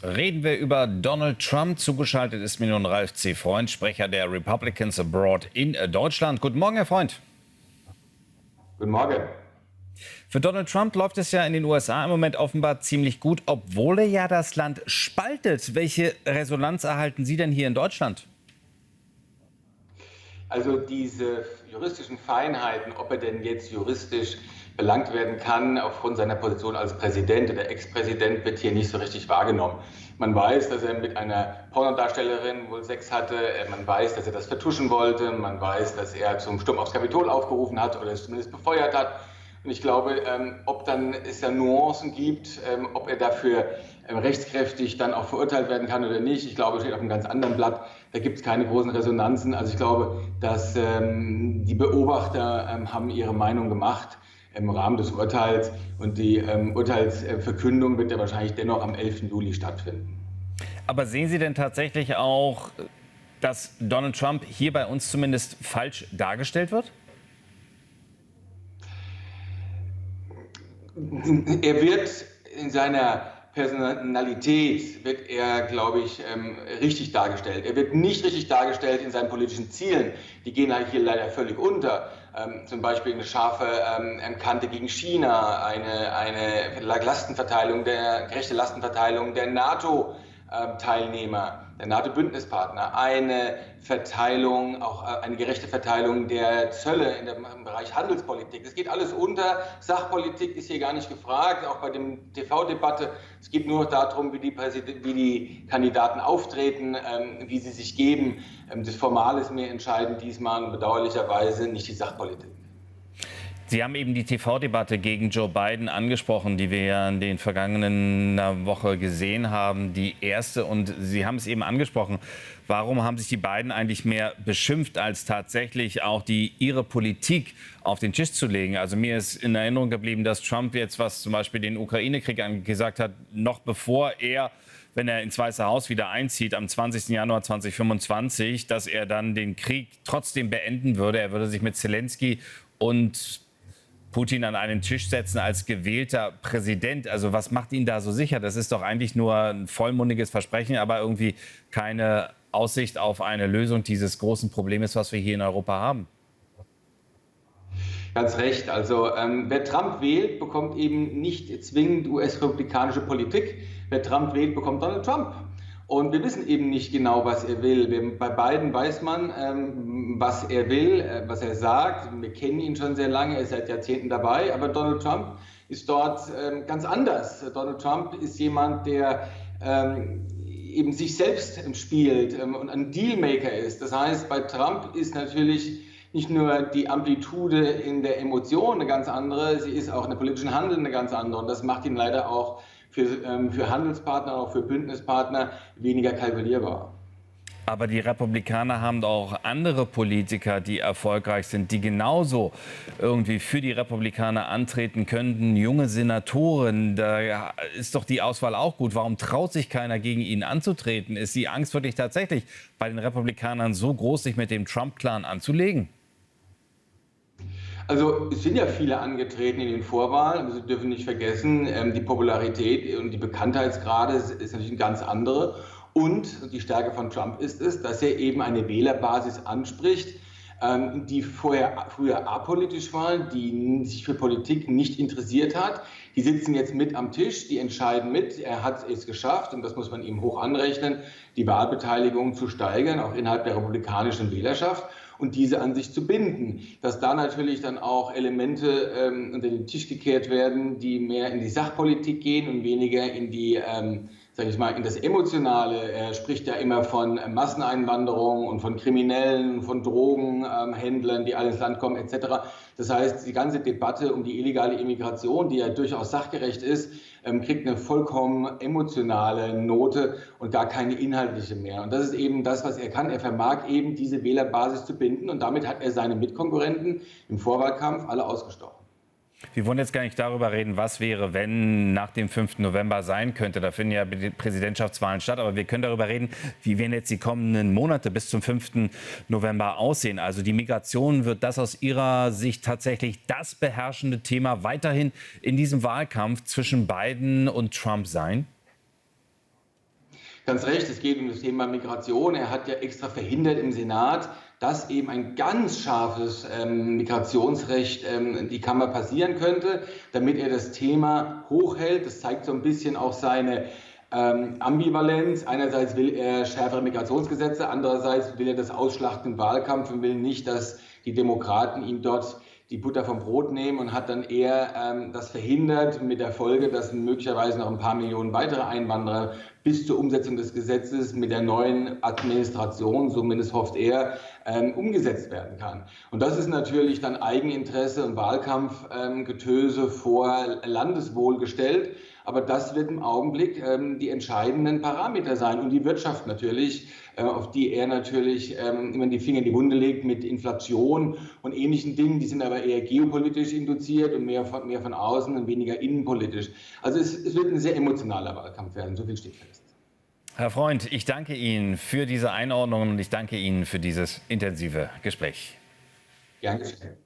Reden wir über Donald Trump. Zugeschaltet ist mir nun Ralf C. Freund, Sprecher der Republicans Abroad in Deutschland. Guten Morgen, Herr Freund. Guten Morgen. Für Donald Trump läuft es ja in den USA im Moment offenbar ziemlich gut, obwohl er ja das Land spaltet. Welche Resonanz erhalten Sie denn hier in Deutschland? Also diese juristischen Feinheiten, ob er denn jetzt juristisch belangt werden kann aufgrund seiner Position als Präsident oder Ex-Präsident, wird hier nicht so richtig wahrgenommen. Man weiß, dass er mit einer Pornodarstellerin wohl Sex hatte, man weiß, dass er das vertuschen wollte, man weiß, dass er zum Sturm aufs Kapitol aufgerufen hat oder es zumindest befeuert hat. Und ich glaube, ob dann es da Nuancen gibt, ob er dafür rechtskräftig dann auch verurteilt werden kann oder nicht, ich glaube, es steht auf einem ganz anderen Blatt. Da gibt es keine großen Resonanzen. Also ich glaube, dass die Beobachter haben ihre Meinung gemacht im Rahmen des Urteils. Und die Urteilsverkündung wird ja wahrscheinlich dennoch am 11. Juli stattfinden. Aber sehen Sie denn tatsächlich auch, dass Donald Trump hier bei uns zumindest falsch dargestellt wird? Er wird in seiner Personalität, wird er, glaube ich, richtig dargestellt. Er wird nicht richtig dargestellt in seinen politischen Zielen. Die gehen hier leider völlig unter. Zum Beispiel eine scharfe Kante gegen China, eine gerechte Lastenverteilung der NATO-Teilnehmer, der NATO-Bündnispartner, eine Verteilung, auch eine gerechte Verteilung der Zölle im Bereich Handelspolitik. Es geht alles unter. Sachpolitik ist hier gar nicht gefragt, auch bei der TV-Debatte. Es geht nur darum, wie die Kandidaten auftreten, wie sie sich geben. Das Formale ist mehr entscheidend diesmal und bedauerlicherweise nicht die Sachpolitik. Sie haben eben die TV-Debatte gegen Joe Biden angesprochen, die wir ja in den vergangenen Woche gesehen haben. Die erste, und Sie haben es eben angesprochen, warum haben sich die beiden eigentlich mehr beschimpft, als tatsächlich auch ihre Politik auf den Tisch zu legen? Also mir ist in Erinnerung geblieben, dass Trump jetzt, was zum Beispiel den Ukraine-Krieg angesagt hat, noch bevor er, wenn er ins Weiße Haus wieder einzieht, am 20. Januar 2025, dass er dann den Krieg trotzdem beenden würde. Er würde sich mit Zelensky und Putin an einen Tisch setzen als gewählter Präsident. Also was macht ihn da so sicher? Das ist doch eigentlich nur ein vollmundiges Versprechen, aber irgendwie keine Aussicht auf eine Lösung dieses großen Problems, was wir hier in Europa haben. Ganz recht. Also wer Trump wählt, bekommt eben nicht zwingend US-republikanische Politik. Wer Trump wählt, bekommt Donald Trump. Und wir wissen eben nicht genau, was er will. Bei Biden weiß man, was er will, was er sagt. Wir kennen ihn schon sehr lange, er ist seit Jahrzehnten dabei. Aber Donald Trump ist dort ganz anders. Donald Trump ist jemand, der eben sich selbst spielt und ein Dealmaker ist. Das heißt, bei Trump ist natürlich nicht nur die Amplitude in der Emotion eine ganz andere, sie ist auch in der politischen Handeln eine ganz andere. Und das macht ihn leider auch für Handelspartner, auch für Bündnispartner weniger kalkulierbar. Aber die Republikaner haben auch andere Politiker, die erfolgreich sind, die genauso irgendwie für die Republikaner antreten könnten. Junge Senatoren, da ist doch die Auswahl auch gut. Warum traut sich keiner, gegen ihn anzutreten? Ist die Angst wirklich tatsächlich bei den Republikanern so groß, sich mit dem Trump-Clan anzulegen? Also es sind ja viele angetreten in den Vorwahlen, aber Sie dürfen nicht vergessen, die Popularität und die Bekanntheitsgrade ist natürlich eine ganz andere. Und die Stärke von Trump ist es, dass er eben eine Wählerbasis anspricht, die früher apolitisch war, die sich für Politik nicht interessiert hat. Die sitzen jetzt mit am Tisch, die entscheiden mit. Er hat es geschafft, und das muss man ihm hoch anrechnen, die Wahlbeteiligung zu steigern, auch innerhalb der republikanischen Wählerschaft, und diese an sich zu binden. Dass da natürlich dann auch Elemente unter den Tisch gekehrt werden, die mehr in die Sachpolitik gehen und weniger in die, sage ich mal, in das Emotionale. Er spricht ja immer von Masseneinwanderung und von Kriminellen, von Drogenhändlern, die alle ins Land kommen, etc. Das heißt, die ganze Debatte um die illegale Immigration, die ja durchaus sachgerecht ist, kriegt eine vollkommen emotionale Note und gar keine inhaltliche mehr. Und das ist eben das, was er kann. Er vermag eben, diese Wählerbasis zu binden, und damit hat er seine Mitkonkurrenten im Vorwahlkampf alle ausgestochen. Wir wollen jetzt gar nicht darüber reden, was wäre, wenn nach dem 5. November sein könnte. Da finden ja Präsidentschaftswahlen statt. Aber wir können darüber reden, wie werden jetzt die kommenden Monate bis zum 5. November aussehen. Also die Migration, wird das aus Ihrer Sicht tatsächlich das beherrschende Thema weiterhin in diesem Wahlkampf zwischen Biden und Trump sein? Ganz recht, es geht um das Thema Migration. Er hat ja extra verhindert im Senat, dass eben ein ganz scharfes Migrationsrecht die Kammer passieren könnte, damit er das Thema hochhält. Das zeigt so ein bisschen auch seine Ambivalenz. Einerseits will er schärfere Migrationsgesetze, andererseits will er das ausschlachten im Wahlkampf und will nicht, dass die Demokraten ihm dort die Butter vom Brot nehmen, und hat dann eher das verhindert, mit der Folge, dass möglicherweise noch ein paar Millionen weitere Einwanderer bis zur Umsetzung des Gesetzes mit der neuen Administration, zumindest hofft er, umgesetzt werden kann. Und das ist natürlich dann Eigeninteresse und Wahlkampfgetöse vor Landeswohl gestellt. Aber das wird im Augenblick die entscheidenden Parameter sein, und die Wirtschaft natürlich, auf die er natürlich immer die Finger in die Wunde legt mit Inflation und ähnlichen Dingen. Die sind aber eher geopolitisch induziert und mehr von außen und weniger innenpolitisch. Also es wird ein sehr emotionaler Wahlkampf werden, so viel steht fest. Herr Freund, ich danke Ihnen für diese Einordnung und ich danke Ihnen für dieses intensive Gespräch. Gern geschehen.